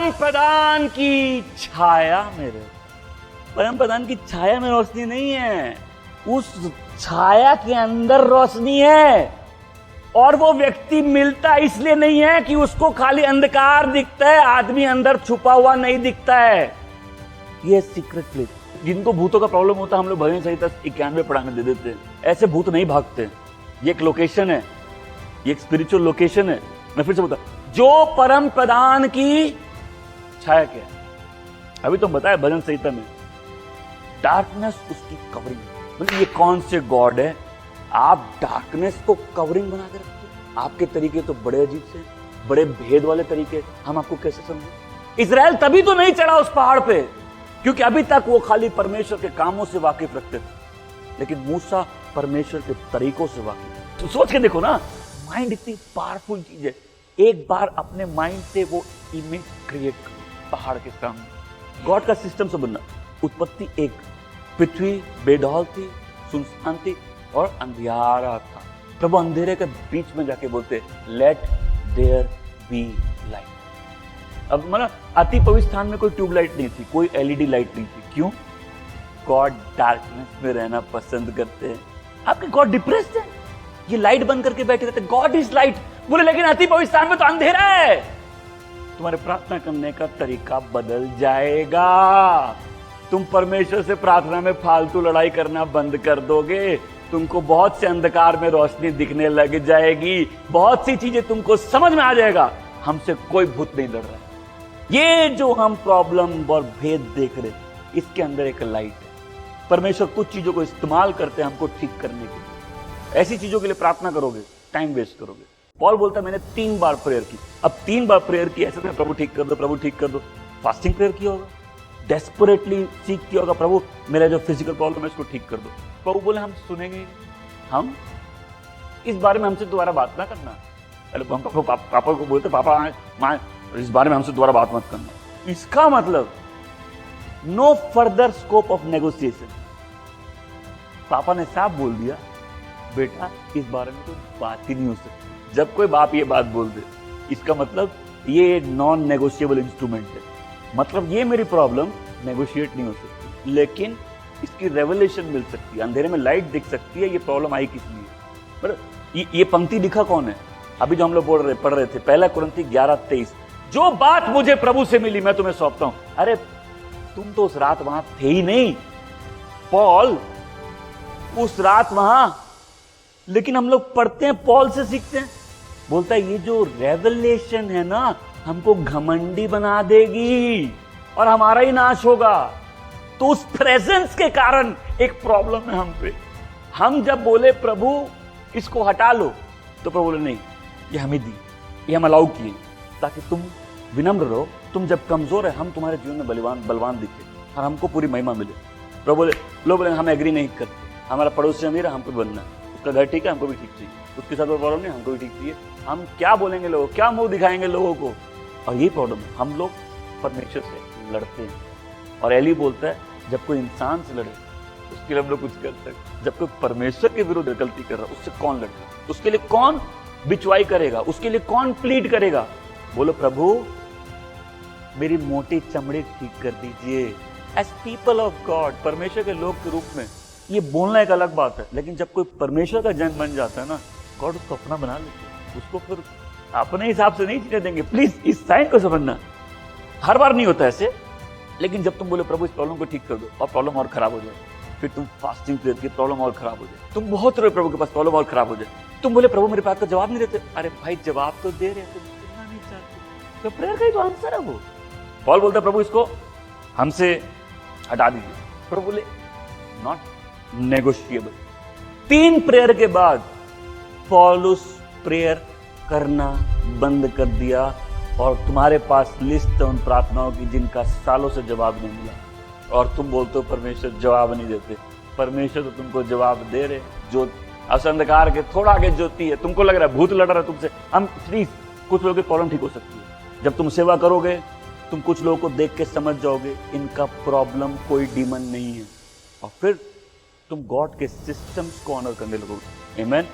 परम प्रधान की छाया में रहे। परम प्रधान की छाया में रोशनी नहीं है, उस छाया के अंदर रोशनी है। और वो व्यक्ति मिलता इसलिए नहीं है कि उसको खाली अंधकार दिखता है, आदमी अंदर छुपा हुआ नहीं दिखता है। ये सीक्रेट प्लेस। जिनको भूतों का प्रॉब्लम होता है हम लोग भजन संहिता 91 पढ़ाने दे देते हैं। ऐसे भूत नहीं भागते। ये एक लोकेशन है, ये एक स्पिरिचुअल लोकेशन है। मैं फिर से बोलता, जो परम प्रधान की छाया क्या है, अभी तो बताया भजन संहिता में, डार्कनेस उसकी कवरिंग। मतलब ये कौन से गॉड है, आप डार्कनेस को कवरिंग बना के रखते हो। आपके तरीके तो बड़े अजीब से, बड़े भेद वाले तरीके, हम आपको कैसे समझें। इजराइल तभी तो नहीं चढ़ा उस पहाड़ पे क्योंकि अभी तक वो खाली परमेश्वर के कामों से वाकिफ रखते थे, लेकिन मूसा परमेश्वर के तरीकों से वाकिफ। तो सोच के देखो ना, माइंड इतनी पावरफुल चीज है। एक बार अपने माइंड से वो इमेज क्रिएट करो पहाड़ के सामने। गॉड का सिस्टम से बनना। उत्पत्ति 1, पृथ्वी बेडौल थी, सुनसान थी और अंधियारा था। प्रभु अंधेरे के बीच में जाके बोलते, लेट देयर बी लाइट। अब मतलब अति पवित्र स्थान में कोई ट्यूबलाइट नहीं थी, कोई एलईडी लाइट नहीं थी। क्यों? गॉड डार्कनेस में रहना पसंद करते हैं। आपके गॉड डिप्रेस्ड है, ये लाइट बंद करके बैठे रहते। गॉड इज लाइट बोले, लेकिन अति पवित्र स्थान में तो अंधेरा है। तुम्हारे प्रार्थना करने का तरीका बदल जाएगा। तुम परमेश्वर से प्रार्थना में फालतू लड़ाई करना बंद कर दोगे। तुमको बहुत से अंधकार में रोशनी दिखने लग जाएगी। बहुत सी चीजें तुमको समझ में आ जाएगा, हमसे कोई भूत नहीं लड़ रहा है। ये जो हम प्रॉब्लम और भेद देख रहे, इसके अंदर एक लाइट है। परमेश्वर कुछ चीजों को इस्तेमाल करते हैं हमको ठीक करने के लिए। ऐसी चीजों के लिए प्रार्थना करोगे, टाइम वेस्ट करोगे। पॉल बोलता है, मैंने 3 बार प्रेयर की। अब 3 बार प्रेयर की, ऐसे में प्रभु ठीक कर दो, प्रभु ठीक कर दो। फास्टिंग प्रेयर किया होगा, डेस्परेटली सीख किया होगा, प्रभु मेरा जो फिजिकल प्रॉब्लम है इसको ठीक कर दो। प्रभु बोले, हम सुनेंगे ही नहीं। हम इस बारे में हमसे दोबारा बात ना करना। पहले हम पापा को बोलते, पापा माँ इस बारे में हमसे दोबारा बात मत करना। इसका मतलब no further scope of negotiation. पापा ने साफ बोल दिया, बेटा इस बारे में तो बात ही नहीं हो सकती। जब कोई बाप ये बात बोल दे, इसका मतलब ये नॉन नेगोशिएबल इंस्ट्रूमेंट है। मतलब ये मेरी प्रॉब्लम नेगोशिएट नहीं हो सकती, लेकिन इसकी रेवलेशन मिल सकती है। अंधेरे में लाइट दिख सकती है, ये प्रॉब्लम आई किस लिए। पर ये पंक्ति लिखा कौन है? अभी जो हम लोग पढ़ रहे थे, 1 कुरिन्थी 11:23, जो बात मुझे प्रभु से मिली मैं तुम्हें सौंपता हूं। अरे तुम तो उस रात वहां थे ही नहीं, पॉल उस रात वहां। लेकिन हम लोग पढ़ते हैं, पॉल से सीखते हैं। बोलता है ये जो रेवलेशन है ना, हमको घमंडी बना देगी और हमारा ही नाश होगा। तो उस प्रेजेंस के कारण एक प्रॉब्लम है हम पे। हम जब बोले प्रभु इसको हटा लो, तो प्रभु बोले नहीं, ये हमें दी, ये हम अलाउ किए ताकि तुम विनम्र रहो। तुम जब कमजोर है, हम तुम्हारे जीवन में बलवान दिखे और हमको पूरी महिमा मिले। प्रभु बोले, लोग बोले हम एग्री नहीं करते, हमारा पड़ोसी अमीर है, हमको बनना, उसका घर ठीक है, हमको भी ठीक चाहिए, उसके साथ प्रॉब्लम नहीं, हमको भी ठीक चाहिए। हम क्या बोलेंगे लोगों, क्या मुंह दिखाएंगे लोगों को। और यही प्रॉब्लम है, हम लोग परमेश्वर से लड़ते हैं। और एली बोलता है, जब कोई इंसान से लड़े उसके लिए हम लोग कुछ कर सकते। जब कोई परमेश्वर के विरुद्ध गलती कर रहा है, उससे कौन लड़ेगा? उसके लिए कौन बिचवाई करेगा? उसके लिए कौन प्लीड करेगा? बोलो प्रभु मेरी मोटी चमड़ी ठीक कर दीजिए। एज पीपल ऑफ गॉड, परमेश्वर के लोग के रूप में ये बोलना एक अलग बात है, लेकिन जब कोई परमेश्वर का जन बन जाता है ना, गॉड उसको अपना बना लेते हैं। उसको फिर अपने हिसाब से नहीं जीने देंगे। प्लीज इस साइन को समझना, हर बार नहीं होता ऐसे, लेकिन जब तुम बोले प्रभु इस प्रॉब्लम को ठीक कर दो और प्रॉब्लम और खराब हो जाए, फिर तुम फास्टिंग प्रेयर की, प्रॉब्लम और खराब हो जाए, तुम बहुत रोए प्रभु के पास, प्रॉब्लम और खराब हो जाए, तुम बोले प्रभु मेरे बात का जवाब नहीं देते। अरे भाई जवाब तो दे रहे, तुम सुनना नहीं चाहते, तो प्रेयर का ही तो आंसर है वो। पॉल बोलता है प्रभु इसको हमसे हटा दीजिए। प्रभु बोले नॉट नेगोशिएबल। 3 प्रेयर के बाद पौलुस प्रेयर करना बंद कर दिया और तुम्हारे पास लिस्ट है उन प्रार्थनाओं की जिनका सालों से जवाब नहीं मिला, और तुम बोलते हो परमेश्वर जवाब नहीं देते। परमेश्वर तो तुमको जवाब दे रहे। जो अंधकार के थोड़ा आगे ज्योति है, तुमको लग रहा है भूत लड़ रहा है तुमसे, हम प्लीज, कुछ लोगों की प्रॉब्लम ठीक हो सकती है। जब तुम सेवा करोगे, तुम कुछ लोगों को देख के समझ जाओगे इनका प्रॉब्लम कोई डीमन नहीं है, और फिर तुम गॉड के सिस्टम्स को ऑनर करने लगोगे। आमीन।